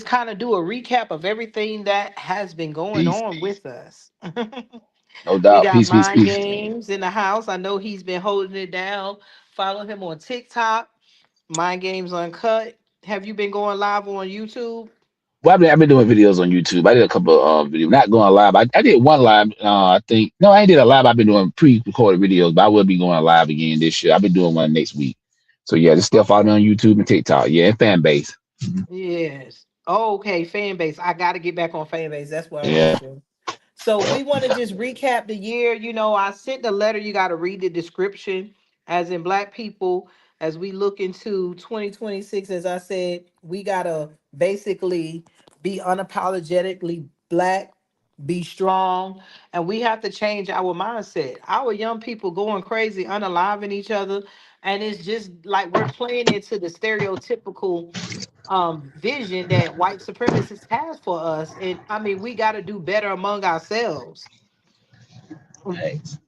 kind of do a recap of everything that has been going Peace, on peace. with us. No We doubt. got Peace, peace, Mind peace. Games in the house. I know he's been holding it down. Follow him on TikTok, Mind Games Uncut. Have you been going live on YouTube? Well, I've been doing videos on YouTube. I did a couple of videos, not going live. I did one live. I think no, I ain't did a live. I've been doing pre-recorded videos, but I will be going live again this year. I've been doing one next week. So yeah, just still follow me on YouTube and TikTok. Yeah, and fan base. Mhm. Yes. Okay, fan base. I got to get back on fan base. That's what I want Yeah. to do. So we want to just recap the year. I sent the letter. You got to read the description. As in Black people, as we look into 2026, as I said, we got to basically be unapologetically Black, be strong, and we have to change our mindset. Our young people going crazy, unaliving each other, and it's just like we're playing into the stereotypical vision that white supremacists has for us. And I mean, we got to do better among ourselves. Thanks.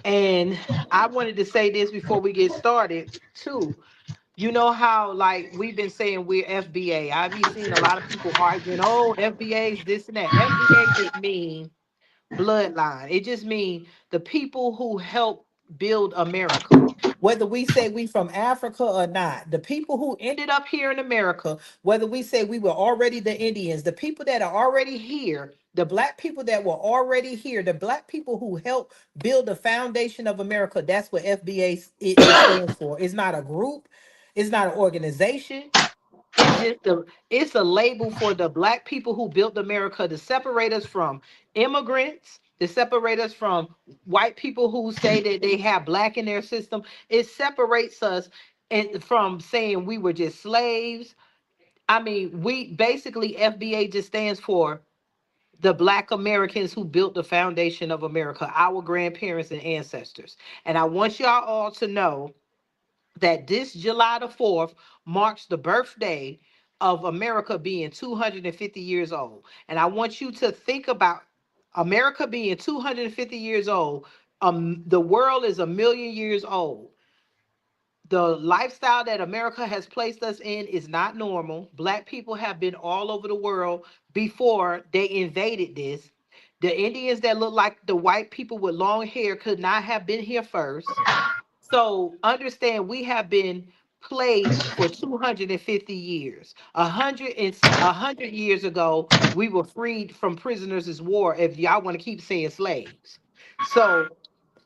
And I wanted to say this before we get started too. You know how like we've been saying we're FBA. I've been seeing a lot of people arguing, oh, FBA is this and that. FBA didn't mean bloodline. It just means the people who help build America. Whether we say we from Africa or not, the people who ended up here in America, whether we say we were already the Indians, the people that are already here, the black people that were already here, the black people who helped build the foundation of America, that's what FBA it stands for. It's not a group, it's not an organization. It's just it's a label for the black people who built America to separate us from immigrants, to separate us from white people who say that they have black in their system. It separates us from saying we were just slaves. I mean, we basically FBA just stands for the black Americans who built the foundation of America, our grandparents and ancestors. And I want y'all all to know that this July the 4th marks the birthday of America being 250 years old. And I want you to think about America being 250 years old. The world is 1 million years old. The lifestyle that America has placed us in is not normal. Black people have been all over the world before they invaded this. The Indians that look like the white people with long hair could not have been here first. So understand we have been played for 250 years. 100 years ago, we were freed from prisoners as war, if y'all want to keep saying slaves. So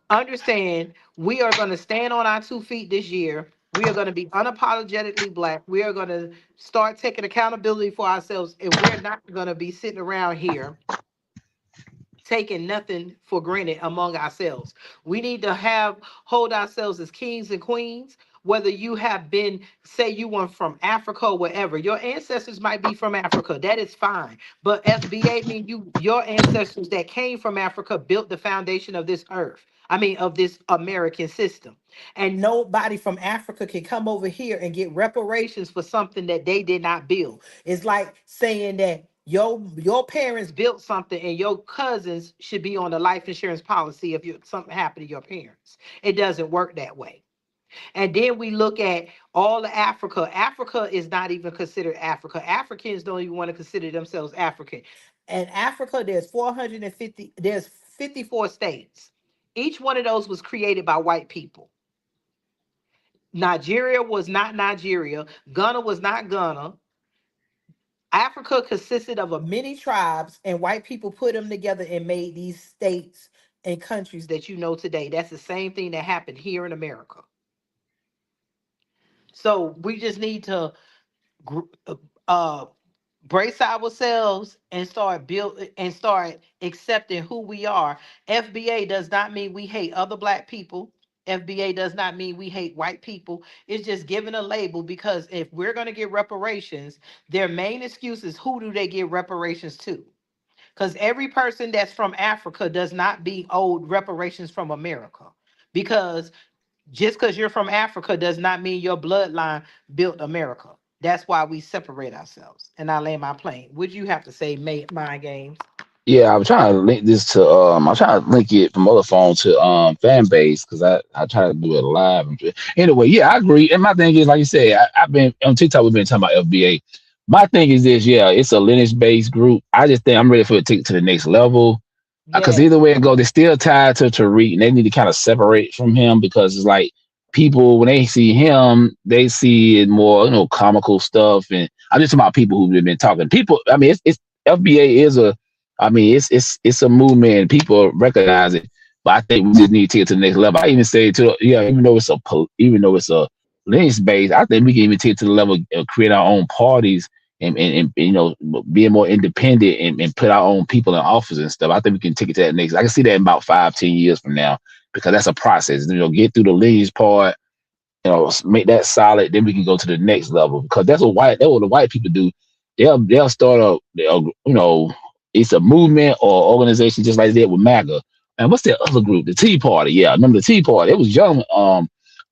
understand we are going to stand on our 2 feet this year. We are going to be unapologetically black. We are going to start taking accountability for ourselves, and we're not going to be sitting around here taking nothing for granted among ourselves. We need to have hold ourselves as kings and queens. Whether you have been, say you were from Africa or wherever, your ancestors might be from Africa. That is fine. But FBA mean your ancestors that came from Africa built the foundation of this earth. I mean, of this American system. And nobody from Africa can come over here and get reparations for something that they did not build. It's like saying that your parents built something and your cousins should be on the life insurance policy if something happened to your parents. It doesn't work that way. And then we look at all of Africa. Africa is not even considered Africa. Africans don't even want to consider themselves African. And Africa, there's 54 states. Each one of those was created by white people. Nigeria was not Nigeria. Ghana was not Ghana. Africa consisted of a many tribes, and white people put them together and made these states and countries that you know today. That's the same thing that happened here in America. So we just need to gr- uh, uh, brace ourselves and start accepting who we are. FBA does not mean we hate other black people. FBA does not mean we hate white people. It's just giving a label because if we're going to get reparations, their main excuse is who do they give reparations to? Because every person that's from Africa does not be owed reparations from America. Because just because you're from Africa does not mean your bloodline built America. That's why we separate ourselves. And I land my plane. Would you have to say mind games? Yeah, I'm trying to link this to I'm trying to link it from other phone to fan base because I try to do it live. Anyway, yeah, I agree. And my thing is, like you said, I've been on TikTok. We've been talking about FBA. My thing is this, yeah, it's a Linux based group. I just think I'm ready for it to take it to the next level. Because either Yes. way it goes, they're still tied to Tariq, and they need to kind of separate from him because it's like people when they see him, they see it more, comical stuff. And I'm just talking about people who've been talking. People, I mean, it's FBA is a, I mean, it's a movement. And people recognize it, but I think we just need to take it to the next level. I even say to yeah, even though it's a Linux base, I think we can even take it to the level of create our own parties and being more independent and put our own people in office and stuff. I think we can take it to that next. I can see that in about 5, 10 years from now because that's a process. Get through the lineage part, make that solid, then we can go to the next level because that's what the white people do. They'll start up, it's a movement or organization just like that with MAGA. And what's that other group? The Tea Party. Yeah, I remember the Tea Party. It was young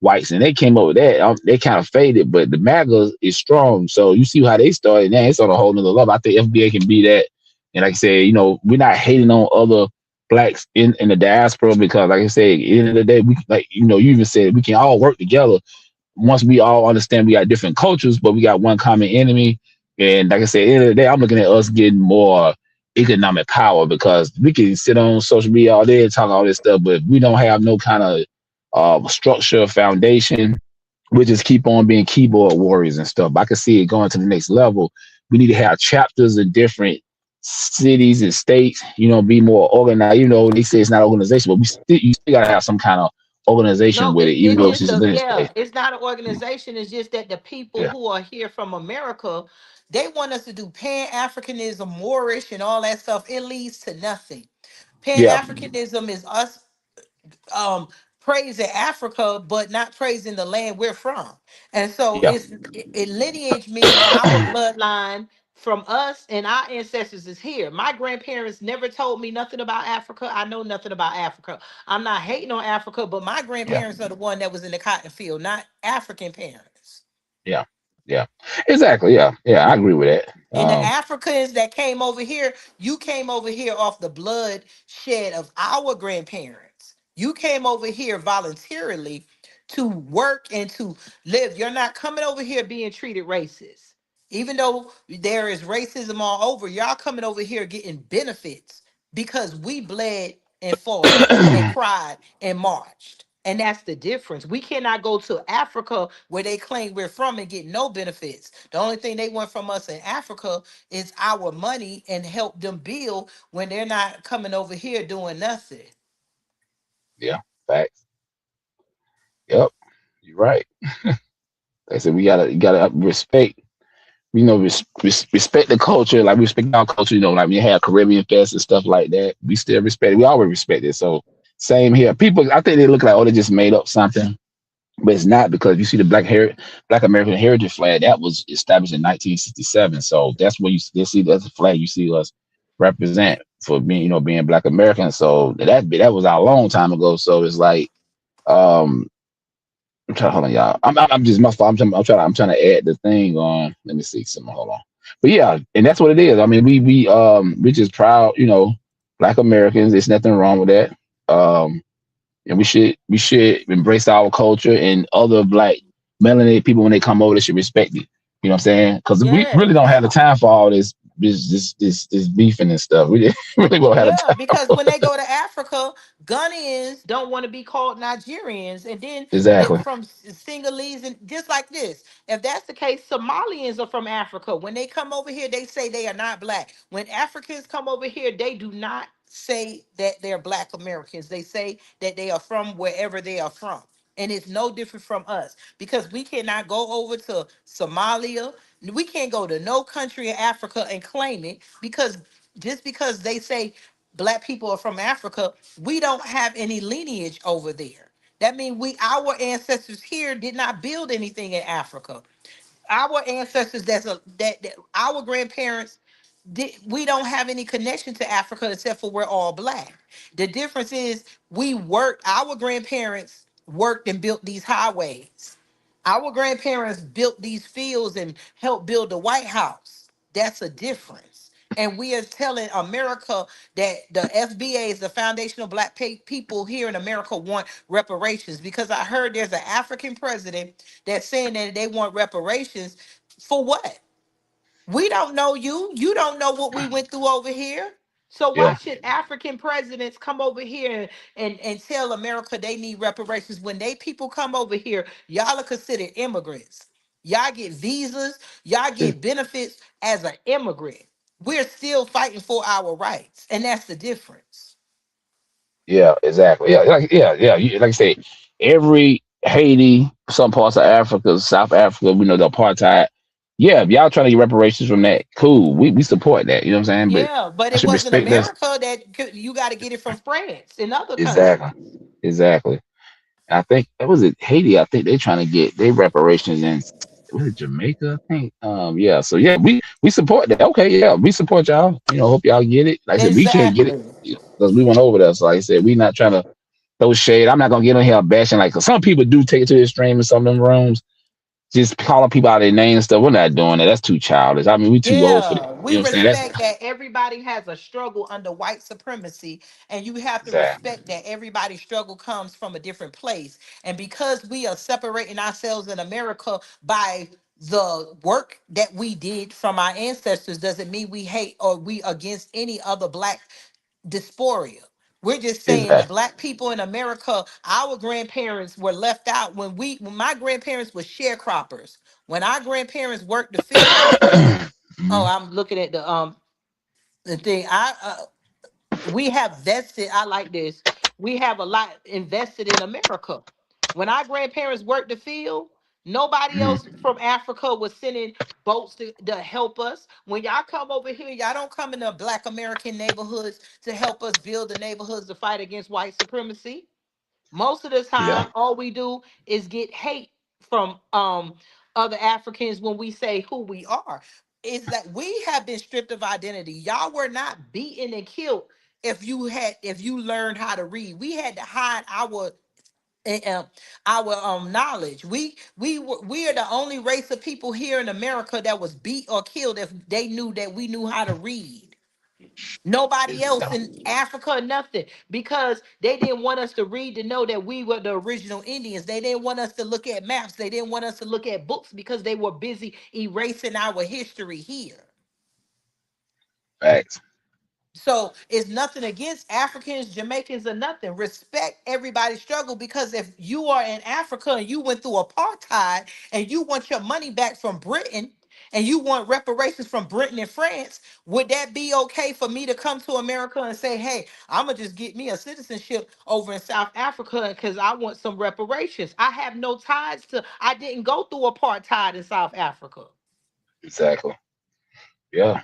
whites and they came up with that. They kind of faded, but the MAGA is strong. So you see how they started. Now it's on a whole nother level. I think FBA can be that. And like I said, we're not hating on other blacks in the diaspora because like I said, at the end of the day, we like you even said we can all work together once we all understand we got different cultures, but we got one common enemy. And like I said, at the end of the day, I'm looking at us getting more economic power because we can sit on social media all day and talk all this stuff, but if we don't have no kind of structure, foundation, we just keep on being keyboard warriors and stuff. But I can see it going to the next level. We need to have chapters in different cities and states, be more organized. They say it's not organization, but you still gotta have some kind of organization No, with it, even it's though it's just just a a Linux yeah, space. it's not an organization, it's just that the people Yeah. who are here from America, they want us to do Pan-Africanism, Moorish, and all that stuff. It leads to nothing. Yeah. Pan-Africanism is us um praising Africa, but not praising the land we're from. And so Yeah. it lineage means our bloodline from us and our ancestors is here. My grandparents never told me nothing about Africa. I know nothing about Africa. I'm not hating on Africa, but my Yeah. grandparents are the one that was in the cotton field, not African parents. Yeah. Yeah. Exactly. Yeah. Yeah. I agree with that. And the Africans that came over here, you came over here off the blood shed of our grandparents. You came over here voluntarily to work and to live. You're not coming over here being treated racist. Even though there is racism all over, y'all coming over here getting benefits because we bled and fought and cried and marched. And that's the difference. We cannot go to Africa where they claim we're from and get no benefits. The only thing they want from us in Africa is our money and help them build when they're not coming over here doing nothing. Yeah. Facts. Yep. You're right. Like I said you gotta respect. Respect the culture. Like we respect our culture. Like we have Caribbean fest and stuff like that. We still respect it. We always respect it. So same here. People, I think they look like they just made up something. But it's not because you see the Black American Heritage flag that was established in 1967. So that's what you see. That's the flag you see us represent for being Black American. So that was a long time ago. So it's like um I'm trying. Hold on, y'all. I'm just my fault. I'm trying to add the thing on. Let me see something. Hold on. But yeah, and that's what it is. I mean, we just proud. Black Americans. There's nothing wrong with that. And we should embrace our culture and other black melanated people when they come over. They should respect it. You know what I'm saying? Because we really Yes. don't have the time for all this beefing and stuff. We really don't have the Yeah, time. because when they go to Africa, Ghanaians don't want to be called Nigerians, and then Exactly. from Sinhalese and just like this. If that's the case, Somalians are from Africa. When they come over here, they say they are not black. When Africans come over here, they do not say that they're Black Americans. They say that they are from wherever they are from. And it's no different from us because we cannot go over to Somalia. We can't go to no country in Africa and claim it because just because they say black people are from Africa, we don't have any lineage over there. That means our ancestors here did not build anything in Africa. Our ancestors that our grandparents did, we don't have any connection to Africa except for we're all black. The difference is our grandparents worked and built these highways. Our grandparents built these fields and helped build the White House. That's a difference. And we are telling America that the FBA, the Foundational Black People here in America, want reparations because I heard there's an African president that's saying that they want reparations for what? We don't know you. You don't know what we went through over here. So why Yeah, should African presidents come over here and tell America they need reparations when they people come over here? Y'all are considered immigrants. Y'all get visas. Y'all it- get benefits as an immigrant. We're still fighting for our rights, and that's the difference. yeah, exactly. Yeah, yeah. Like I said, every Haiti, some parts of Africa, South Africa, we know the apartheid. Yeah, if y'all trying to get reparations from that, cool. We support that. You know what I'm saying? But Yeah, but I it should wasn't respect this. America you got to get it from France and other Exactly. countries. Exactly. I think that was it. Haiti. I think they're trying to get their reparations in. Was it Jamaica? I think. Yeah. So yeah, we support that. Okay. Yeah, we support y'all. Hope y'all get it. Like I said, we can't get it Exactly. because we went over there. So like I said, we not trying to throw shade. I'm not gonna get on here bashing like 'cause some people do take it to the extreme in some of them rooms, just calling people out their names and stuff. We're not doing that. That's too childish. I mean, we too old for that. Yeah, You we know what I'm saying? That's respect that everybody has a struggle under white supremacy, and you have to exactly, respect that everybody's struggle comes from a different place. And because we are separating ourselves in America by the work that we did from our ancestors, doesn't mean we hate or we against any other black dysphoria. We're just saying the exactly. black people in America, our grandparents were left out when my grandparents were sharecroppers. When our grandparents worked the field. Oh, Mhm. I'm looking at the thing. We have vested. I like this. We have a lot invested in America. When our grandparents worked the field, nobody else Mhm. from Africa was sending boats to help us. When y'all come over here, y'all don't come in the Black American neighborhoods to help us build the neighborhoods to fight against white supremacy. Most of the Yeah, time, all we do is get hate from other Africans when we say who we are. Is that we have been stripped of identity. Y'all were not beaten and killed if you learned how to read. We had to hide uh, uh, our knowledge. We are the only race of people here in America that was beat or killed if they knew that we knew how to read. Nobody else yeah, in Africa, nothing, because they didn't want us to read to know that we were the original Indians. They didn't want us to look at maps. They didn't want us to look at books because they were busy erasing our history here. facts. So it's nothing against Africans, Jamaicans, or nothing. Respect everybody's struggle because if you are in Africa and you went through apartheid and you want your money back from Britain and you want reparations from Britain and France, would that be okay for me to come to America and say, hey, I'm going to just get me a citizenship over in South Africa because I want some reparations? I have no ties to, I didn't go through apartheid in South Africa. Exactly. Yeah.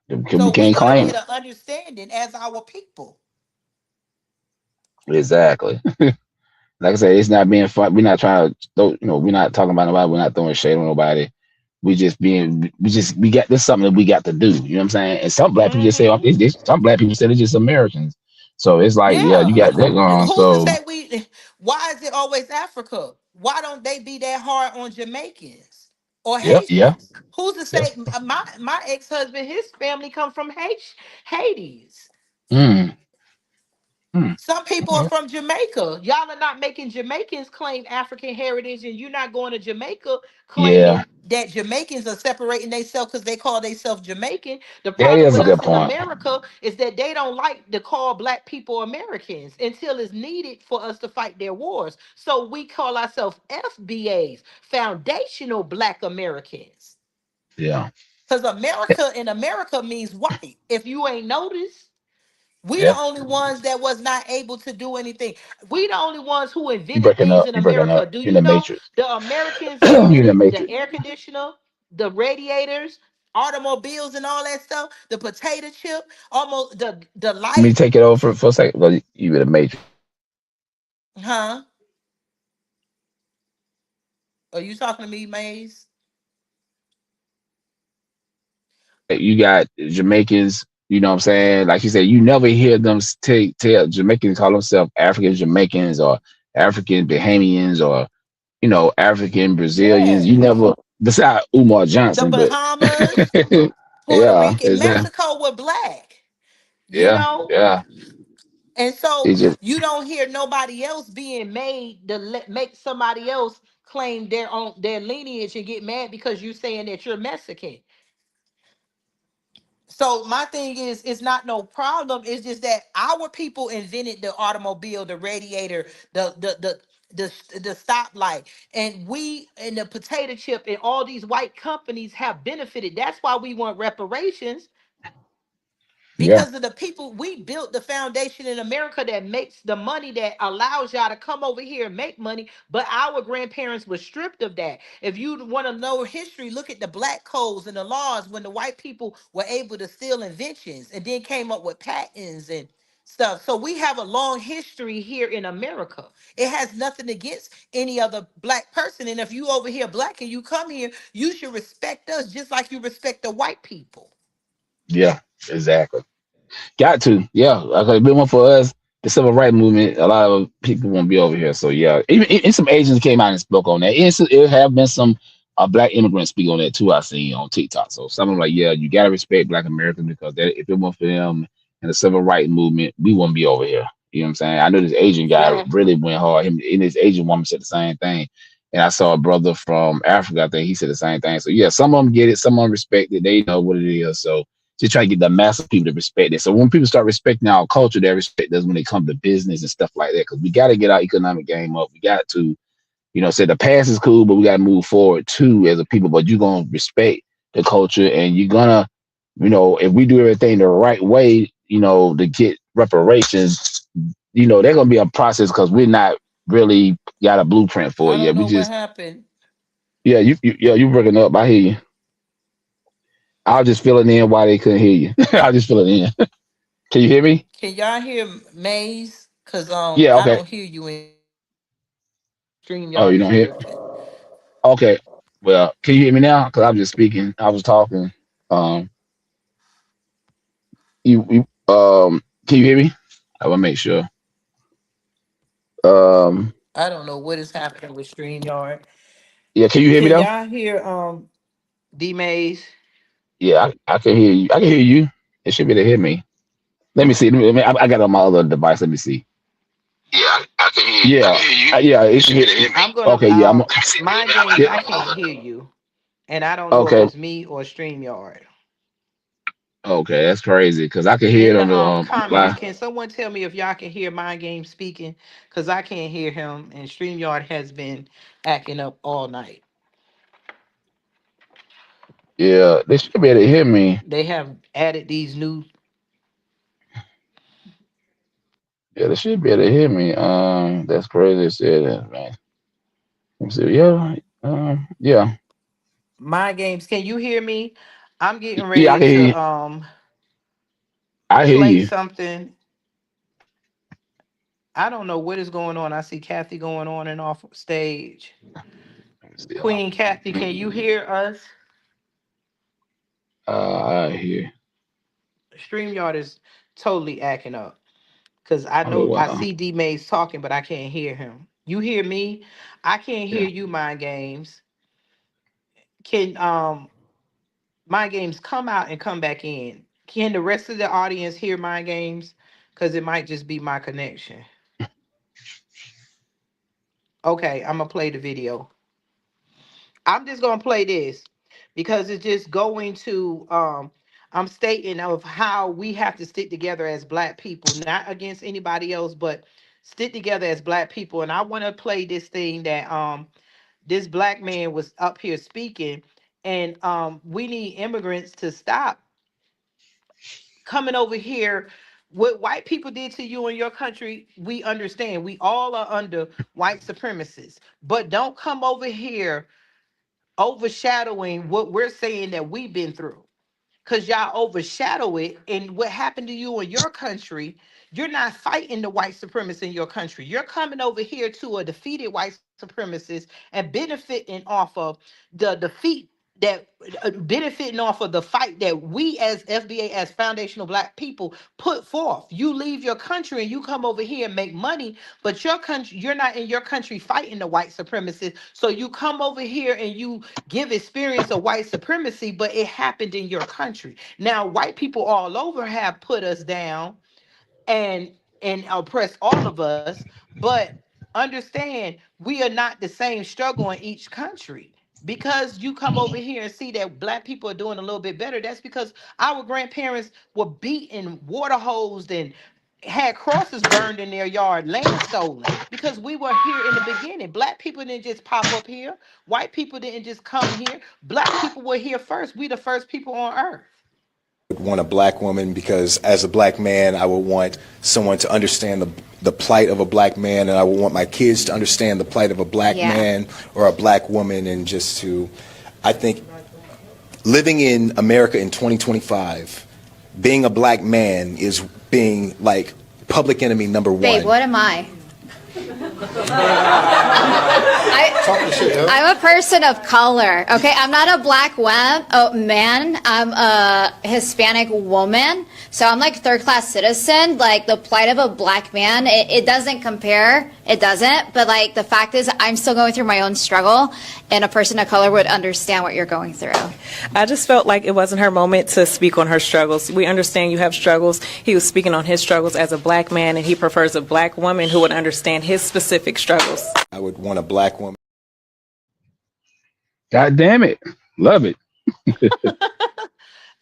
We So we can't got to claim get it. an understanding as our people. Exactly. Like I said, it's not being fun. We're not trying to, we're not talking about nobody. We're not throwing shade on nobody. We got this something that we got to do. You know what I'm saying? And some black people just say, Hmm. some black people say they're just Americans. So it's like, yeah, you Yeah. got that going on. Who's to So, say why is it always Africa? Why don't they be that hard on Jamaicans or yeah, yeah, Haitians? Who's to yeah. say my ex-husband, his family come from Hades. Mm, mm, Some people are okay. from Jamaica. Y'all are not making Jamaicans claim African heritage, and you're not going to Jamaica Yeah, claiming that Jamaicans are separating themselves because they call themselves Jamaican. The that problem is with a us good in point. America is that they don't like to call black people Americans until it's needed for us to fight their wars. So we call ourselves FBAs, foundational black Americans. Yeah, Because America in America means white. If you ain't noticed. We the yeah. only ones that was not able to do anything. We the only ones who You invented breaking things up. in You breaking America. up. Do You're in you the know matrix. the Americans You're in the invented the matrix. air conditioner, the radiators, automobiles, and all that stuff? The potato chip, almost the Let me light, take it over for a second. Well, you in the matrix. huh? Are you talking to me, Maze? You got Jamaicans, you know what I'm saying? Like you said, you never hear them tell Jamaicans call themselves African Jamaicans or African Bahamians or, African Brazilians. You Yes. never, besides Umar The Johnson, but Bahamas, Puerto yeah, Rican, is that, Mexico were black. You yeah, know, yeah. and so It's just, you don't hear nobody else being made to make somebody else claim their lineage and get mad because you saying that you're Mexican. So my thing is, it's not no problem. It's just that our people invented the automobile, the radiator, the stoplight, and we and the potato chip and all these white companies have benefited. That's why we want reparations, Yeah, because of the people we built the foundation in America that makes the money that allows y'all to come over here and make money. But our grandparents were stripped of that. If you want to know history, look at the black codes and the laws when the white people were able to steal inventions and then came up with patents and stuff. So we have a long history here in America. It has nothing against any other black person. And if you over here black and you come here, you should respect us just like you respect the white people. yeah, exactly. Got to, yeah. Like a big one for us, the civil rights movement. A lot of people won't be over here, so yeah. Even some Asians came out and spoke on that. It have been some black immigrants speak on that too. I seen on TikTok. So some of them like, yeah, you gotta respect Black Americans because that, if it weren't for them and the civil rights movement, we wouldn't be over here. You know what I'm saying? I know this Asian guy Exactly. really went hard. Him and this Asian woman said the same thing. And I saw a brother from Africa. I think he said the same thing. So yeah, some of them get it, some of them respect it. They know what it is. So just try to get the mass of people to respect it. So when people start respecting our culture, they respect us when it comes to business and stuff like that. Because we got to get our economic game up. We got to, say the past is cool, but we got to move forward too as a people. But you're gonna respect the culture, and you're gonna, if we do everything the right way, to get reparations, they're gonna be a process because we're not really got a blueprint for I it yet. don't We know what just, happened. yeah, you breaking up. I hear you. I was just filling in why they couldn't hear you. I was just filling in. Can you hear me? Can y'all hear Maze? Cause Yeah. I Okay. don't hear you in Oh, StreamYard you is don't hear? tripping. Okay. Well, can you hear me now? Because I'm just speaking. I was talking. Um, can you hear me? I want to make sure. Um, I don't know what is happening with StreamYard. yeah. Can you hear me Can though? y'all hear D Maze? Yeah, I can hear you. I can hear you. It should be able to hear me. Let me see. I got it on my other device. Let me see. Yeah, I can hear you. I Yeah. can hear you. Yeah. You It should should be hit. able to hear me. I'm gonna Okay. Yeah. See, my I'm games, like, Yeah. I can't hear you. And I don't know if Okay. it's me or StreamYard. Okay. That's crazy because I can hear it In on the the comments, live. can someone tell me if y'all can hear my game speaking? Because I can't hear him and StreamYard has been acting up all night. Yeah. They should be able to hear me. They have added these new. Yeah. They should be able to hear me. That's crazy. They said that, man. Let me see. Yeah. Yeah. My games, can you hear me? I'm getting Yeah. I ready can hear you. to I hear play you. something. I don't know what is going on. I see Kathy going on and off stage. Let me see. Hold Queen Kathy, on. can you hear us? I hear. StreamYard is totally acting up. Cause I Oh know I wow. see D Mays talking, but I can't hear him. You hear me? I can't hear Yeah. you, Mind Games. Can Mind Games come out and come back in? Can the rest of the audience hear Mind Games? Cause it might just be my connection. Okay, I'm gonna play the video. I'm just gonna play this because it's just going to I'm stating of how we have to stick together as black people, not against anybody else, but stick together as black people. And I want to play this thing that this black man was up here speaking, and we need immigrants to stop coming over here. What white people did to you in your country, we understand. We all are under white supremacists, but don't come over here overshadowing what we're saying that we've been through, because y'all overshadow it. And what happened to you in your country, you're not fighting the white supremacists in your country. You're coming over here to a defeated white supremacist and benefiting off of the defeat that benefiting off of the fight that we as FBA, as foundational black people, put forth. You leave your country and you come over here and make money, but your country, you're not in your country fighting the white supremacists. So you come over here and you give experience of white supremacy, but it happened in your country. Now, white people all over have put us down and oppressed all of us, but understand we are not the same struggle in each country. because you come over here and see that black people are doing a little bit better. That's because our grandparents were beaten, water hosed, and had crosses burned in their yard, land stolen, because we were here in the beginning. Black people didn't just pop up here. White people didn't just come here. Black people were here first. We the first people on earth. Want a black woman because as a black man, I would want someone to understand the plight of a black man, and I would want my kids to understand the plight of a black man or a black woman, and just to, I think, living in America in 2025, being a black man is being like public enemy number one. Babe, what am I? I'm a person of color. Okay, I'm not a black man. I'm a Hispanic woman. So I'm like third-class citizen. Like the plight of a black man, it doesn't compare. It doesn't. But like the fact is, I'm still going through my own struggle, and a person of color would understand what you're going through. I just felt like it wasn't her moment to speak on her struggles. We understand you have struggles. He was speaking on his struggles as a black man, and he prefers a black woman who would understand his specific struggles. I would want a black woman. God damn it. Love it.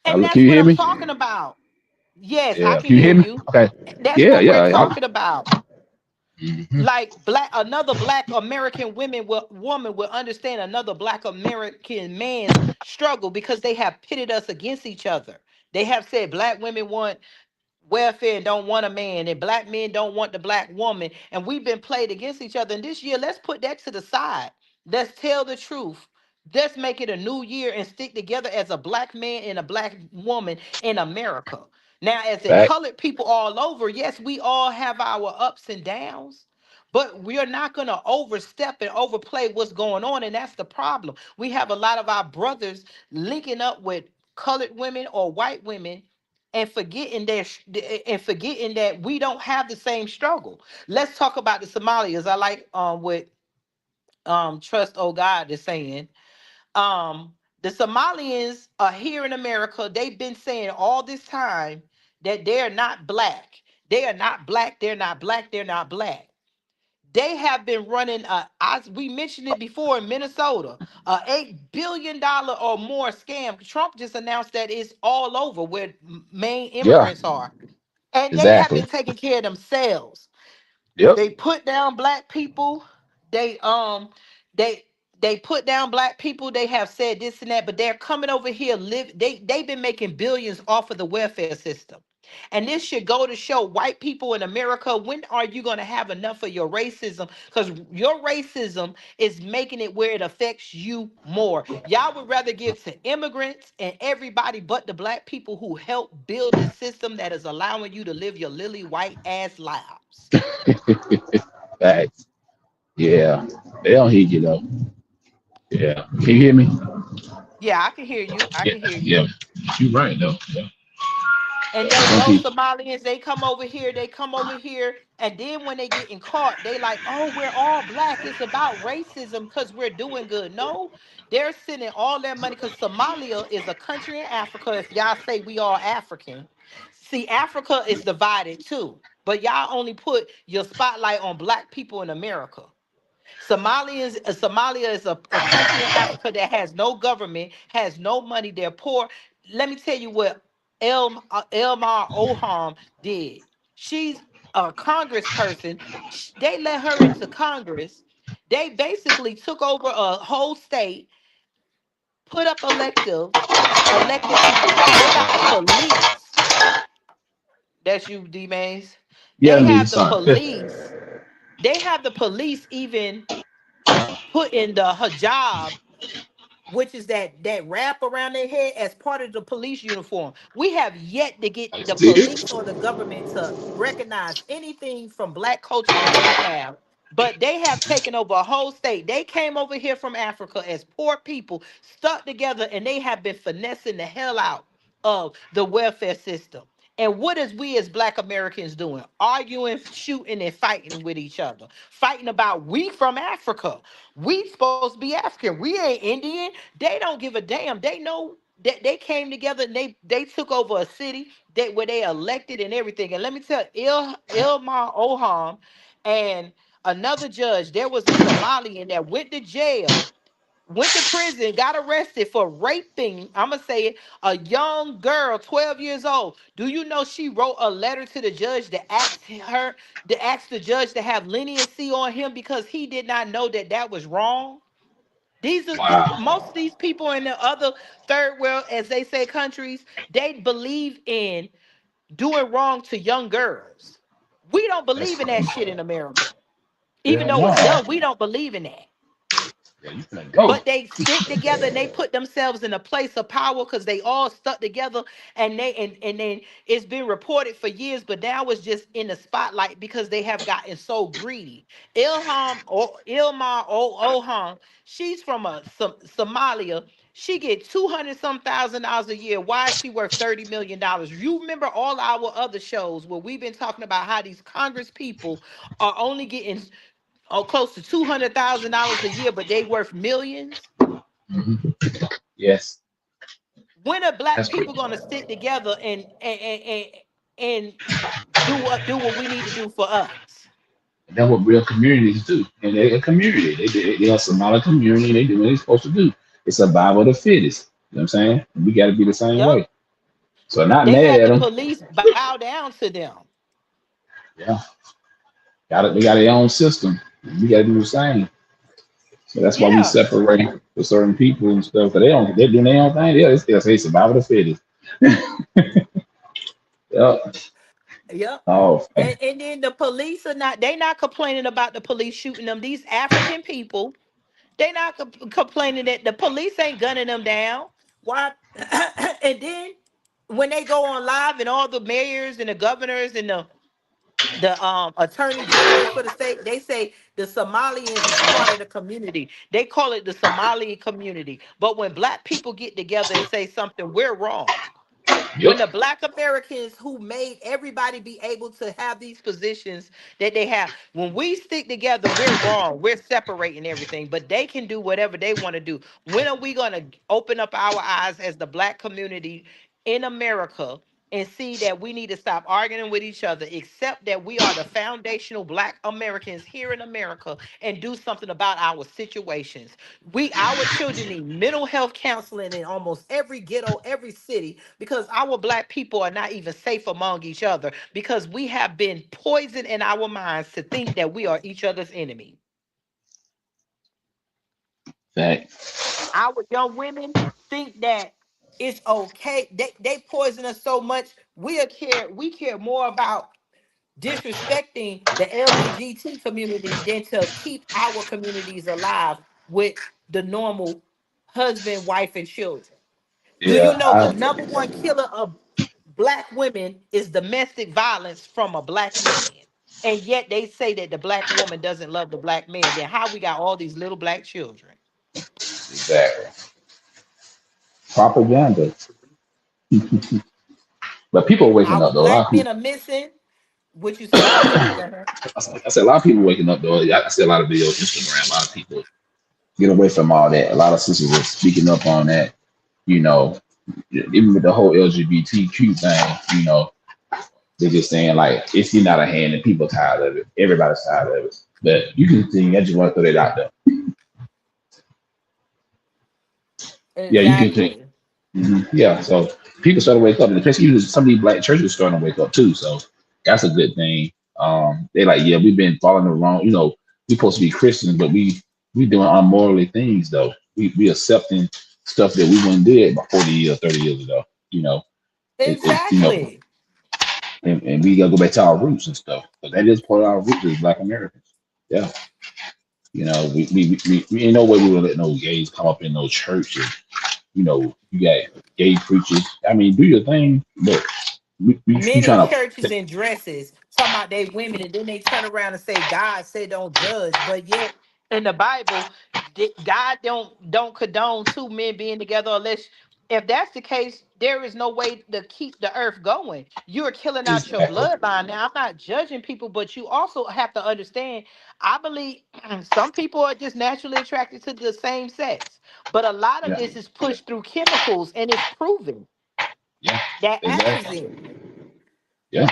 And that's Can you what hear I'm me? talking about. Yes, Yeah. I Can can you hear hear me? you. Okay. That's Yeah, what yeah. we're talking about. Mhm. Like another black American woman will understand another black American man's struggle, because they have pitted us against each other. They have said black women want welfare and don't want a man, and black men don't want the black woman, and we've been played against each other. And this year, let's put that to the side. Let's tell the truth. Let's make it a new year and stick together as a black man and a black woman in America. Now, as in Fact. colored people all over, yes, we all have our ups and downs, but we are not going to overstep and overplay what's going on. And that's the problem. We have a lot of our brothers linking up with colored women or white women, and forgetting that we don't have the same struggle. Let's talk about the Somalis. I like what Trust Oh God is saying. Um, the Somalians are here in America. They've been saying all this time that they're not black. They are not black. They're not black. They're not black. They have been running, as we mentioned it before, in Minnesota, a $8 billion or more scam. Trump just announced that it's all over where main Yeah, immigrants are, and they have exactly. been taking care of themselves. Yep. They put down black people. They they they put down black people. They have said this and that, but they're coming over here. They've been making billions off of the welfare system. And this should go to show white people in America, when are you going to have enough of your racism? Because your racism is making it where it affects you more. Y'all would rather give to immigrants and everybody but the black people who helped build this system that is allowing you to live your lily white ass lives. Facts. Yeah. They don't hear you though. Yeah. Can you hear me? Yeah, I can hear you. I Yeah. can hear you. Yeah. You're right though. Yeah. And Some those people. Somalians, they come over here, and then when they getting caught, they like, oh, we're all black. It's about racism because we're doing good. No, they're sending all their money, because Somalia is a country in Africa. If y'all say we all African, see, Africa is divided too, but y'all only put your spotlight on black people in America. Somalia is a country in Africa that has no government, has no money. They're poor. Let me tell you what Elmar Oham did. She's a congressperson. They let her into Congress. They basically took over a whole state, put up electives, elected people. They got the police. That's you, D Mays. Yeah, They me, have the son. police. They have the police even put in the hijab, which is that wrap around their head, as part of the police uniform. We have yet to get the police or the government to recognize anything from black culture that they have. But they have taken over a whole state. They came over here from Africa as poor people, stuck together, and they have been finessing the hell out of the welfare system. And what is we as black Americans doing? Arguing, shooting, and fighting with each other. Fighting about we from Africa. We supposed to be African. We ain't Indian. They don't give a damn. They know that they came together and they took over a city where they elected and everything. And let me tell Ilma Oham and another judge, there was a Somalian that went to jail went to prison, got arrested for raping, I'm going to say it, a young girl, 12 years old. Do you know she wrote a letter to the judge to ask the judge to have leniency on him because he did not know that that was wrong? Wow. Most of these people in the other third world, as they say, countries, they believe in doing wrong to young girls. We don't That's believe in that crazy. shit in America. Even Yeah, though it's no. done, we don't believe in that. Yeah, you finna go. But they stick together and they put themselves in a place of power because they all stuck together, and and then it's been reported for years, but now it's just in the spotlight because they have gotten so greedy. Ilma Oham, she's from Somalia. She get 200 some $1,000 a year. Why is she worth $30 million? You remember all our other shows where we've been talking about how these Congress people are only getting close to $200,000 a year, but they worth millions. Hmm. Yes, When are black that's people crazy. going to stick together and do what we need to do for us? And that's what real communities do. And they're a community. They're a Somali community. They do what they're supposed to do. It's survival of the fittest. You know what I'm saying? And we got to be the same Yep. way. So not They mad had at the them. police bow down to them. Yeah, got it. They got their own system. We got to do the same. So that's why we Yeah. separate for certain people and stuff. But they're doing their own thing. Yeah, they say survival of the fittest. Yeah. Yep. Oh, And then the police are they not complaining about the police shooting them. These African people, they not complaining that the police ain't gunning them down. Why? And then when they go on live and all the mayors and the governors and the attorney generals for the state, they say the Somalians is part of the community. They call it the Somali community. But when black people get together and say something, we're wrong. When yep. the black Americans who made everybody be able to have these positions that they have, when we stick together, we're wrong. We're separating everything, but they can do whatever they want to do. When are we going to open up our eyes as the black community in America and see that we need to stop arguing with each other, accept that we are the foundational black Americans here in America, and do something about our situations? Our children need mental health counseling in almost every ghetto, every city, because our black people are not even safe among each other because we have been poisoned in our minds to think that we are each other's enemy. Fact. Our young women think that it's okay. They poison us so much. We care more about disrespecting the LGBT community than to keep our communities alive with the normal husband, wife, and children. Do you Yeah. know the number one killer of black women is domestic violence from a black man? And yet they say that the black woman doesn't love the black man. Then how we got all these little black children? Exactly. Propaganda. But people are waking Our up though. A lot black of men people. are missing. What you say? I'm sorry. Uh-huh. I said a lot of people waking up though. I see a lot of videos on Instagram. A lot of people get away from all that. A lot of sisters are speaking up on that. You know, even with the whole LGBTQ thing. You know, they're just saying like it's getting out of hand and people tired of it. Everybody's tired of it. But you can think. I just want to throw that out there. Yeah, you can think. Exactly. Yeah, so people start to wake up, and especially some of these black churches starting to wake up too. So that's a good thing. They like, yeah, we've been following the wrong. You know, we supposed to be Christians, but we doing unmorally things though. We accepting stuff that we wouldn't did about 40 years, 30 years ago. You know, you know, Exactly. and we gotta go back to our roots and stuff. But that is part of our roots as Black Americans. Yeah, you know, we ain't no way we would let no gays come up in no church. You know, you got gay preachers. I mean, do your thing, but we Men in trying churches to. in dresses talking about they women, and then they turn around and say God said don't judge, but yet in the Bible, God don't condone two men being together unless, if that's the case, there is no way to keep the earth going. You're killing out your Exactly. bloodline. Now, I'm not judging people, but you also have to understand. I believe some people are just naturally attracted to the same sex, but a lot of Yeah. this is pushed through chemicals, and it's proven Yeah. that Exactly. happens in. Yeah.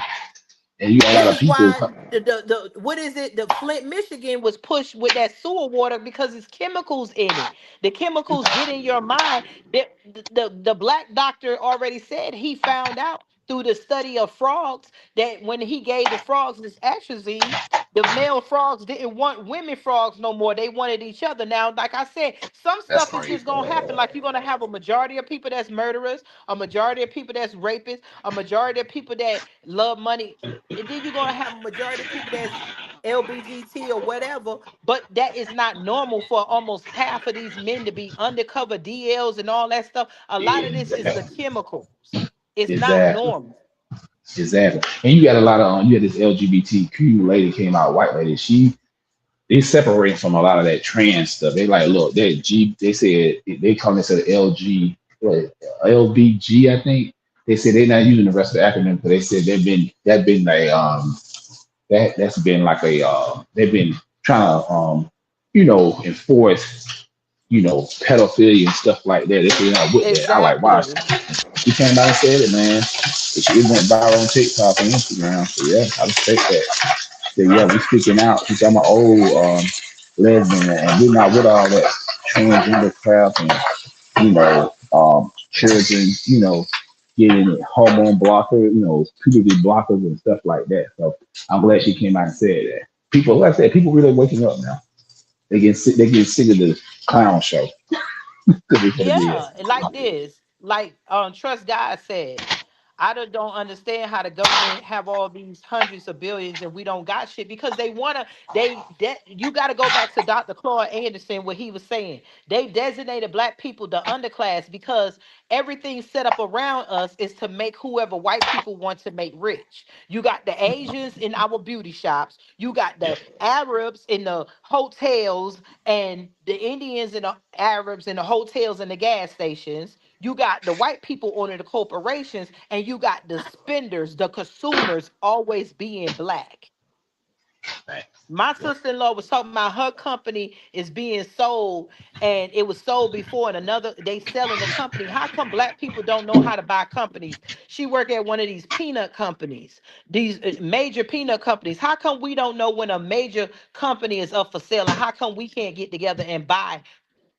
and you got a This lot of is people. why the what is it? The Flint, Michigan was pushed with that sewer water because it's chemicals in it. The chemicals get in your mind. The black doctor already said he found out through the study of frogs that when he gave the frogs this atrazine, the male frogs didn't want women frogs no more. They wanted each other. Now, like I said, some That's stuff is crazy. just gonna happen. Like you're gonna have a majority of people that's murderers, a majority of people that's rapists, a majority of people that love money, and then you're gonna have a majority of people that's LBGT or whatever, but that is not normal for almost half of these men to be undercover DLs and all that stuff. A lot of this is the chemicals. It's not Exactly. normal. Exactly. And you got a lot of you had this LGBTQ lady came out, white lady. They separate from a lot of that trans stuff. They like, look, that G. They said they call this an LG, what, LBG, I think. They said they're not using the rest of the acronym, but they said that been like that's been like a they've been trying to enforce pedophilia and stuff like that. They say they're not with that. I like, wow, Exactly. she came out and said it, man. It went viral on TikTok and Instagram. So yeah, I respect that. So yeah, we speaking out. She's talking about old lesbian, and we're not with all that transgender crap and children, getting hormone blocker, puberty blockers and stuff like that. So I'm glad she came out and said that. People, like I said, people really waking up now. They get sick of the clown show. Could be for the good. Yeah, and like this, like Trust God said, don't understand how the government have all these hundreds of billions and we don't got shit because they wanna that you got to go back to Dr. Claude Anderson what he was saying. They designated black people the underclass because everything set up around us is to make whoever white people want to make rich. You got the Asians in our beauty shops, you got the Arabs in the hotels, and the Indians and the Arabs in the hotels and the gas stations. You got the white people owning the corporations, and you got the spenders, the consumers always being black. My sister-in-law was talking about her company is being sold, and it was sold before, and another they selling the company. How come black people don't know how to buy companies? She worked at one of these peanut companies, these major peanut companies. How come we don't know when a major company is up for sale, and how come we can't get together and buy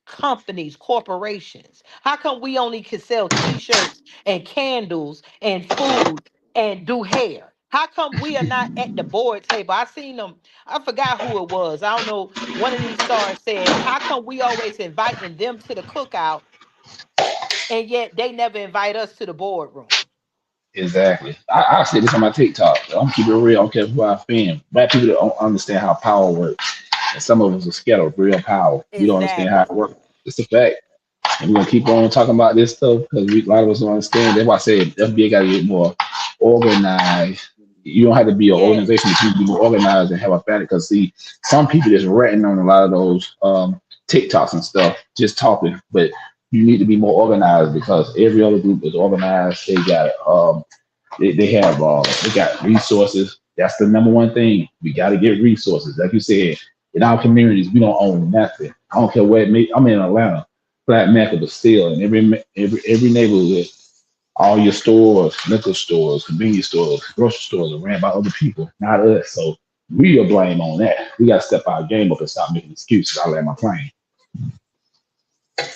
companies, corporations? How come we only can sell t-shirts and candles and food and do hair? How come we are not at the board table? I seen them, I forgot who it was. I don't know. One of these stars said, how come we always inviting them to the cookout and yet they never invite us to the boardroom? Exactly. I say this on my TikTok. I'm keeping it real. I don't care who I offend. Black people don't understand how power works. And some of us are scared of real power. We don't understand how it Exactly. works. It's a fact. And we're gonna keep on talking about this stuff because a lot of us don't understand. That's why I said FBI gotta get more organized. You don't have to be an Yes. organization to be more organized and have a family. Because see, some people just ratting on a lot of those TikToks and stuff, just talking. But you need to be more organized because every other group is organized. They got they got resources. That's the number one thing. We got to get resources. Like you said, in our communities, we don't own nothing. I don't care where it may. I'm in Atlanta, flat Mecca, but still, in every neighborhood, all your stores, liquor stores, convenience stores, grocery stores are ran by other people, not us. So we are blame on that. We got to step our game up and stop making excuses. I land my plane.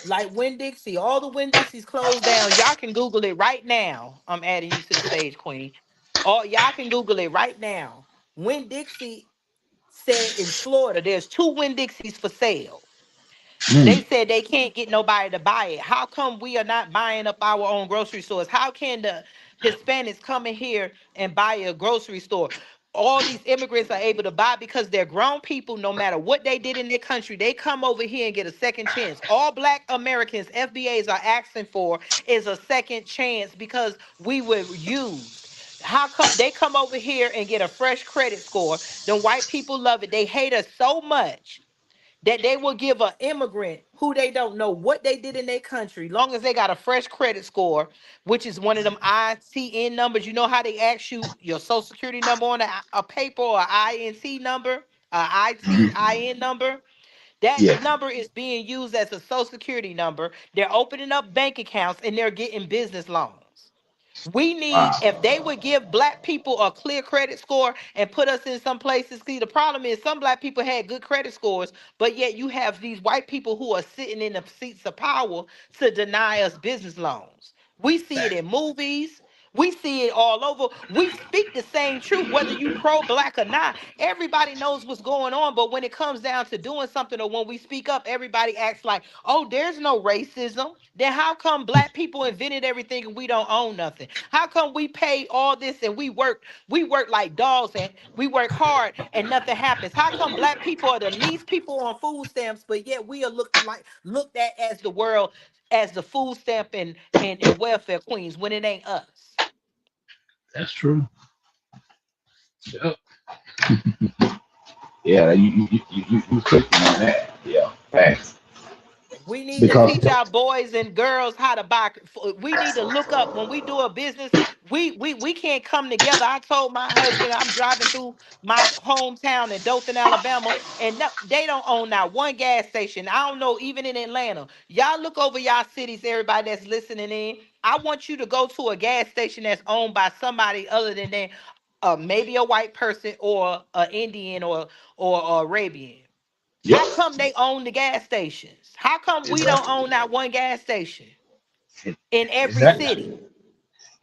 Like Winn Dixie, all the Winn Dixies closed down. Y'all can Google it right now. I'm adding you to the stage, Queen. All y'all can Google it right now. Winn Dixie said in Florida, there's two Winn Dixies for sale. They Mm, said they can't get nobody to buy it. How come we are not buying up our own grocery stores? How can the Hispanics come in here and buy a grocery store? All these immigrants are able to buy because they're grown people. No matter what they did in their country, they come over here and get a second chance. All Black Americans, FBAs are asking for is a second chance because we were used. How come they come over here and get a fresh credit score? The white people love it. They hate us so much that they will give an immigrant who they don't know what they did in their country, long as they got a fresh credit score, which is one of them ITN numbers. You know how they ask you your social security number on a paper, or INT number, mhm. ITIN number. That Yeah, number is being used as a social security number. They're opening up bank accounts and they're getting business loans. We need, if Wow. they would give black people a clear credit score and put us in some places. See, the problem is some black people had good credit scores, but yet you have these white people who are sitting in the seats of power to deny us business loans. We see it in movies. We see it all over. We speak the same truth, whether you pro-black or not. Everybody knows what's going on, but when it comes down to doing something or when we speak up, everybody acts like, oh, there's no racism. Then how come black people invented everything and we don't own nothing? How come we pay all this and we work like dogs and we work hard and nothing happens? How come black people are the least people on food stamps, but yet we are looked at as the world as the food stamp and welfare queens when it ain't us? That's true. Yep. Yeah, you clicking on that. Yeah, facts. We need to Because teach our boys and girls how to buy. We need to look up when we do a business. We can't come together. I told my husband I'm driving through my hometown in Dothan, Alabama, and no, they don't own not one gas station. I don't know, even in Atlanta. Y'all look over y'all cities, everybody that's listening in. I want you to go to a gas station that's owned by somebody other than that, maybe a white person or an Indian or Arabian. yep, How come they own the gas stations? How come we don't exactly. own that one gas station in every Exactly. city?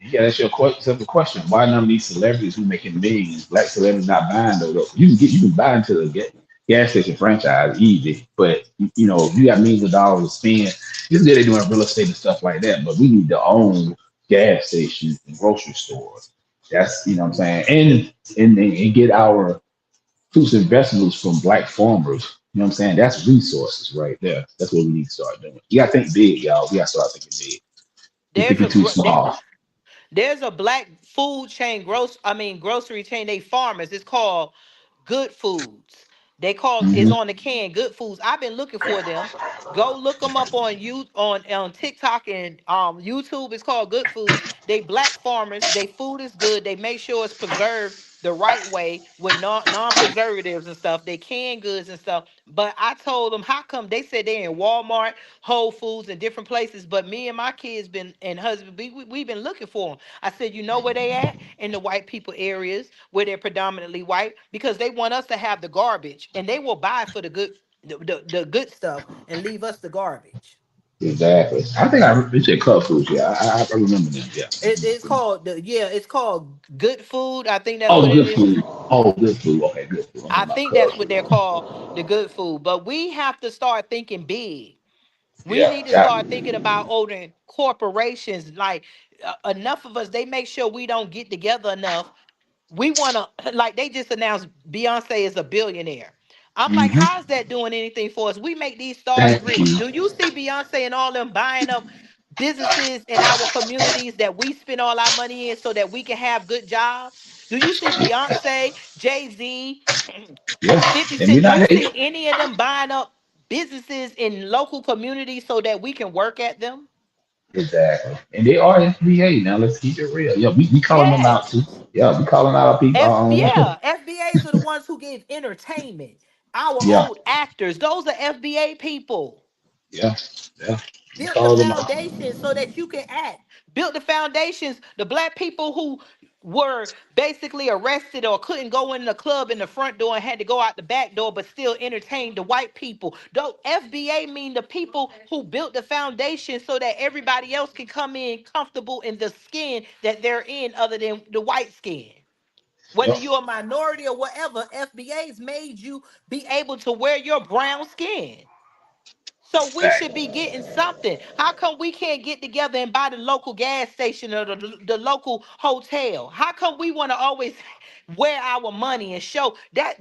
Yeah, that's your simple question. Why none of these celebrities who making millions, black celebrities not buying those? You can buy into the gas station franchise easy, but if you got millions of dollars to spend, it's good they're doing real estate and stuff like that. But we need to own gas stations and grocery stores. That's what I'm saying, and get our fruits and vegetables from black farmers. You know what I'm saying? That's resources right there. That's what we need to start doing. You gotta think big, y'all. We gotta start thinking big. You're There's thinking a too gr- there- small. there's a black food chain, grocery chain. They farmers. It's called Good Foods. They call is Hmm. on the can. Good Foods. I've been looking for them. Go look them up on on TikTok and YouTube. It's called Good Foods. They black farmers. They food is good. They make sure it's preserved the right way with non preservatives and stuff. They can goods and stuff. But I told them, how come they said they're in Walmart, Whole Foods, and different places? But me and my kids been and husband, we've been looking for them. I said, you know where they at? In the white people areas where they're predominantly white, because they want us to have the garbage and they will buy for the good stuff and leave us the garbage. Exactly. I think you said Club Foods. Yeah, I remember them. Yeah. It's called it's called Good Food. I think that's what Oh, it good is. food. Oh, good food. Okay, good food. I'm I talking about think Club that's what Food. they're called, the Good Food. But we have to start thinking big. We Yeah, need to got start me. thinking about older corporations. Like enough of us, they make sure we don't get together enough. We want to, like they just announced Beyonce is a billionaire. I'm like, Hmm. how's that doing anything for us? We make these stars Thank rich. you. Do you see Beyonce and all them buying up businesses in our communities that we spend all our money in so that we can have good jobs? Do you see Beyonce, Jay-Z, Yeah, 50 and we're Cent? Do not you hating. see any of them buying up businesses in local communities so that we can work at them? Exactly. And they are FBA now. Let's keep it real. Yeah, we calling them out too. Yes. Yeah, we calling out our people. Yeah, FBAs are the ones who give entertainment. Our Yeah, old actors, those are FBA people. yeah, yeah. We Built the call them out. foundation so that you can act. Built the foundations. The black people who were basically arrested or couldn't go in the club in the front door and had to go out the back door, but still entertain the white people. Though FBA mean the people who built the foundation so that everybody else can come in comfortable in the skin that they're in, other than the white skin. Whether Yep. you're a minority or whatever, FBA's made you be able to wear your brown skin. So we should be Fact. getting something. How come we can't get together and buy the local gas station or the local hotel? How come we want to always wear our money and show that's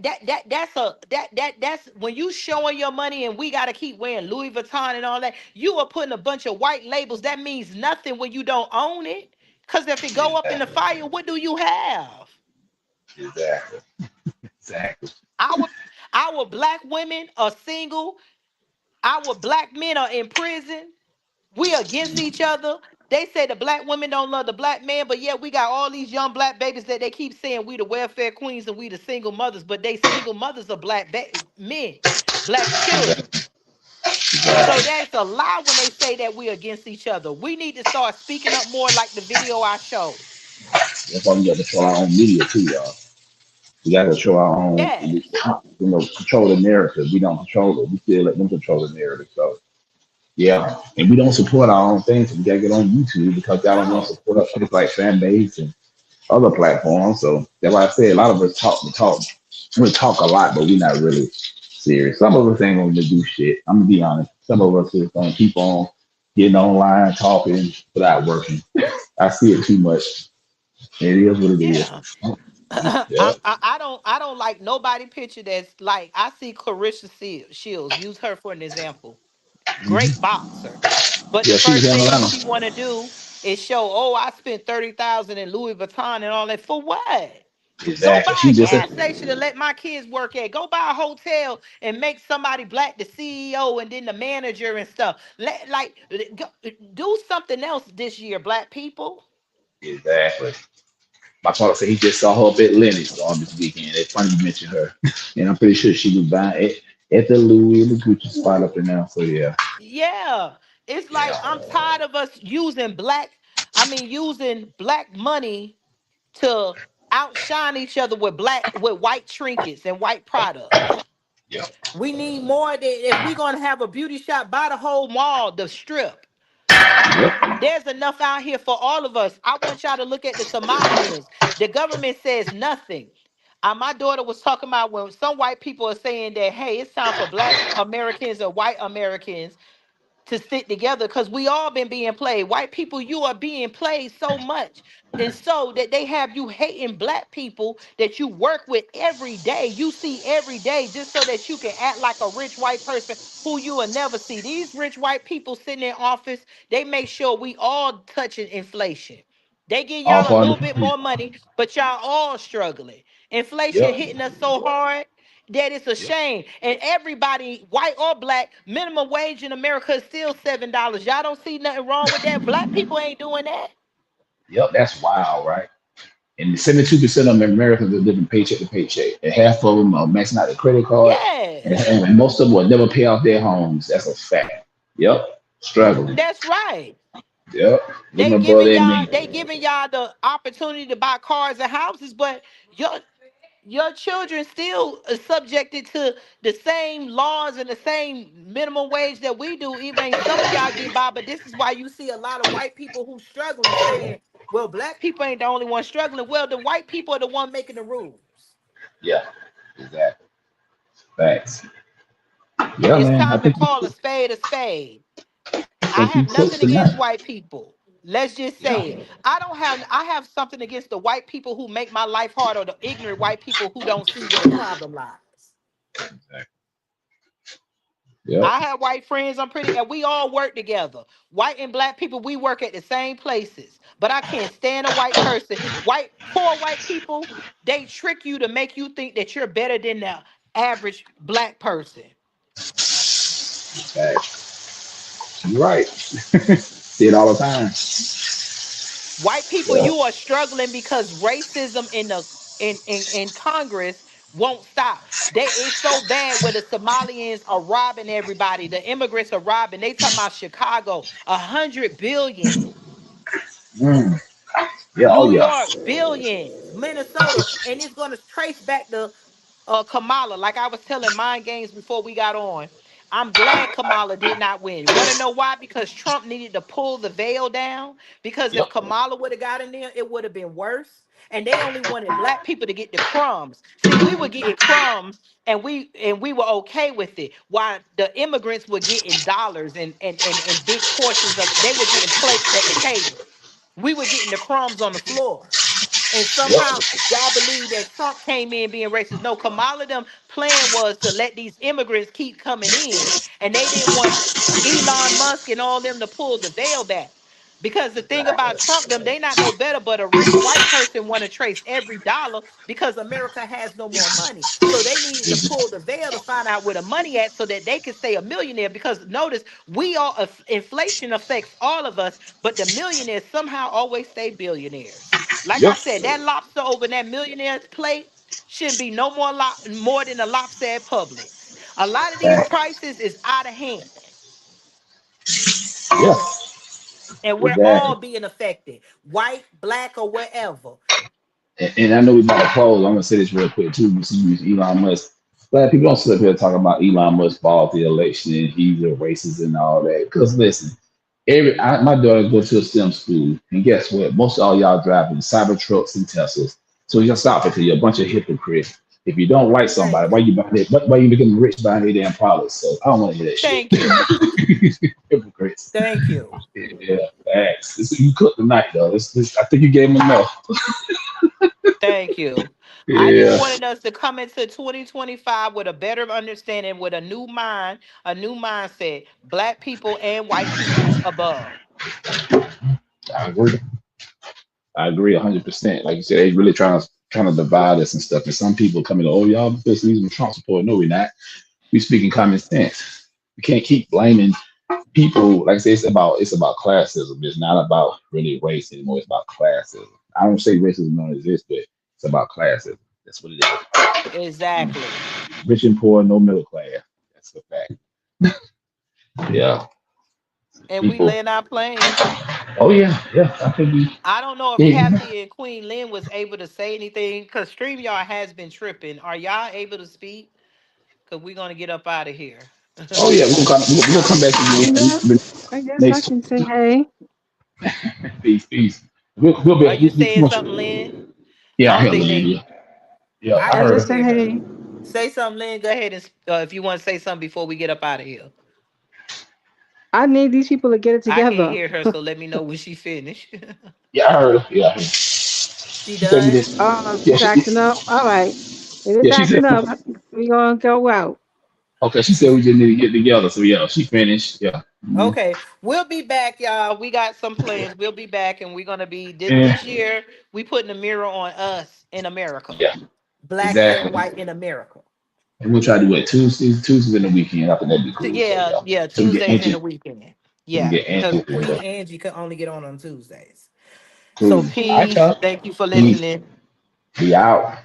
when you showing your money and we got to keep wearing Louis Vuitton and all that. You are putting a bunch of white labels. That means nothing when you don't own it. Because if it go up in the Exactly. fire, what do you have? Exactly. Exactly. Our our black women are single. Our black men are in prison. We against each other. They say the black women don't love the black man, but yet we got all these young black babies that they keep saying we the welfare queens and we the single mothers, but they single mothers of men, black children. Exactly. So that's a lie when they say that we're against each other. We need to start speaking up more like the video I showed. That's why we got to control our own media too, y'all. We got to control our own, Yes. control the narrative. We don't control it. We still let them control the narrative. So yeah, and we don't support our own things. So we got to get on YouTube because y'all don't want to No. support us like fan base and other platforms. So that's why I say a lot of us talk the talk. We talk a lot, but we're not really serious. Some of us ain't gonna do shit. I'm gonna be honest. Some of us is gonna keep on getting online talking without working. I see it too much. It is what it is. Yeah. Yeah. I don't like nobody picture that's like I see Clarissa Shields. Use her for an example. Great Mhm. boxer. But the Yeah, she was first in thing Atlanta. she want to do is show, oh, I spent 30,000 in Louis Vuitton and all that. For what? Go Exactly. buy a She just gas station to let my kids work at. Go buy a hotel and make somebody black the CEO and then the manager and stuff. Do something else this year, black people. exactly. My father said he just saw her up at Lennox on this weekend. It's funny you mentioned her, and I'm pretty sure she was buying it at the Louis and the Gucci spot up there now. So yeah, Yeah. It's like yeah, I'm tired of us using black money to outshine each other with white trinkets and white products. yeah, We need more than if we're gonna have a beauty shop, buy the whole mall, the strip. yep. There's enough out here for all of us. I want y'all to look at the Somalians. The government says nothing. My daughter was talking about when some white people are saying that, hey, it's time for black Americans or white Americans to stick together because we all been being played. White people, you are being played so much. And so that they have you hating black people that you work with every day, you see every day, just so that you can act like a rich white person who you will never see. These rich white people sitting in office, they make sure we all touching inflation. They give All y'all a for little bit 100%. more money, but y'all all struggling. Inflation Yep, hitting us so hard that it's a yep, shame. And everybody, white or black, minimum wage in America is still $7. Y'all don't see nothing wrong with that. Black people ain't doing that. yep. That's wild, right? And 72% of Americans are living paycheck to paycheck, and half of them are maxing out their credit card, Yes, and most of them will never pay off their homes. That's a fact. Yep, struggling. that's right. Yep, They living above giving their y'all, means. they giving y'all the opportunity to buy cars and houses, but your children still are subjected to the same laws and the same minimum wage that we do. Even some of y'all get by, but this is why you see a lot of white people who struggling saying, well, black people ain't the only one struggling. Well, the white people are the one making the rules. Yeah, exactly. Facts. Yeah, It's man. time to call a spade a spade. I I think you have cooked nothing against tonight. white people. Let's just Yeah. say it. I have something against the white people who make my life hard or the ignorant white people who don't see where the problem lies. Exactly. Yep. I have white friends, and we all work together. White and black people, we work at the same places. But I can't stand a white person. Poor white people, they trick you to make you think that you're better than the average black person. Facts. You're right. See it all the time. White people, Yeah. you are struggling because racism in Congress won't stop. It's so bad where the Somalians are robbing everybody. The immigrants are robbing. They talking about Chicago, 100 billion. Mm. Yeah. Oh New yeah. York, billions. Minnesota, and it's going to trace back to Kamala. Like I was telling Mind Games before we got on, I'm glad Kamala did not win. Want to know why? Because Trump needed to pull the veil down. Because if Yep. Kamala would have got in there, it would have been worse. And they only wanted black people to get the crumbs. See, we were getting crumbs, and we were okay with it. While the immigrants were getting dollars and big portions of it, they were getting plates at the table. We were getting the crumbs on the floor. And somehow Yep. y'all believe that Trump came in being racist. No, Kamala them plan was to let these immigrants keep coming in. And they didn't want Elon Musk and all them to pull the veil back. Because the thing about Trump, them, they not no better, but a rich white person want to trace every dollar because America has no more money. So they needed to pull the veil to find out where the money at so that they could stay a millionaire. Because notice, inflation affects all of us, but the millionaires somehow always stay billionaires. Like I Yep. said, that lobster over in that millionaire's plate shouldn't be no more than a lobster at Publix. A lot of these prices is out of hand, Yeah, and we're all exactly. being affected, white, black, or whatever. And I know we about to close. I'm gonna say this real quick too. You see, Elon Musk. But people don't sit up here talking about Elon Musk bought the election and he's a racist and all that. Because listen, my daughter go to a STEM school, and guess what? Most of all y'all driving cyber trucks and Teslas. So you stop it. You're a bunch of hypocrites. If you don't like somebody, Thank why you. you buying it? Why you becoming rich buying their damn products? So I don't want to hear that Thank you. shit. Hypocrites. Thank you. Yeah, thanks. You cooked tonight though. I think you gave him enough. Thank you. I Yeah. just wanted us to come into 2025 with a better understanding, with a new mind, a new mindset. Black people and white people above. I agree 100%. Like you said, they really trying to divide us and stuff. And some people come in, oh y'all, because these are Trump support. No, we're not. We speaking common sense. We can't keep blaming people. Like I say, it's about classism. It's not about really race anymore. It's about classism. I don't say racism don't exist, but it's about classism. That's what it is. Exactly. Rich and poor, no middle class. That's the fact. Yeah. And we People. land our plane. Oh yeah. I think we. I don't know if Kathy and Queen Lynn was able to say anything because StreamYard has been tripping. Are y'all able to speak? Because we're gonna get up out of here. Oh yeah, we're gonna come back again. I guess I can say hey. Peace. We'll be. Are you saying something, Lynn? Yeah, I I don't heard think Lynn. Yeah, I I heard just her. said hey. Say something, Lynn. Go ahead and if you want to say something before we get up out of here. I need these people to get it I can't together. hear her, so let me know when she finished. Yeah, I heard her. Yeah. She She said we done? did. Yeah, She's acting up. All right. It is she said. acting up. We gonna go out. Okay, she said we just need to get together. So yeah, she finished. Yeah. Mhm. Okay. We'll be back, y'all. We got some plans. We'll be back, and we're gonna be Yeah. this year. We putting a mirror on us in America. Yeah. Black and Exactly. white in America. And we'll try to do it Tuesdays in the weekend. I think that'd be So, cool. So yeah, yeah. So we get Tuesdays in the Angie. weekend. We Yeah, get because Angie. Queen Yeah. Angie could only get on Tuesdays. Cool. So All right, peace. y'all. Thank you for Peace. listening. We out.